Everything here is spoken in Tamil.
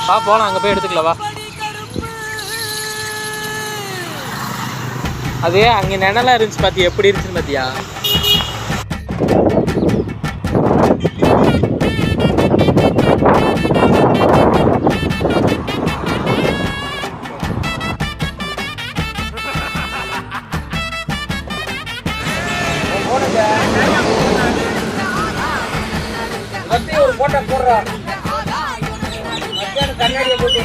வா போலாம், அங்கே போய் எடுத்துக்கலாம் வா. அது அங்கே நிழலா இருந்துச்சு பாத்தியா, எப்படி இருந்துச்சுன்னு பாத்தியா? ஒரு போட்டோ போடுறோம், கண்ணாடியை போட்டு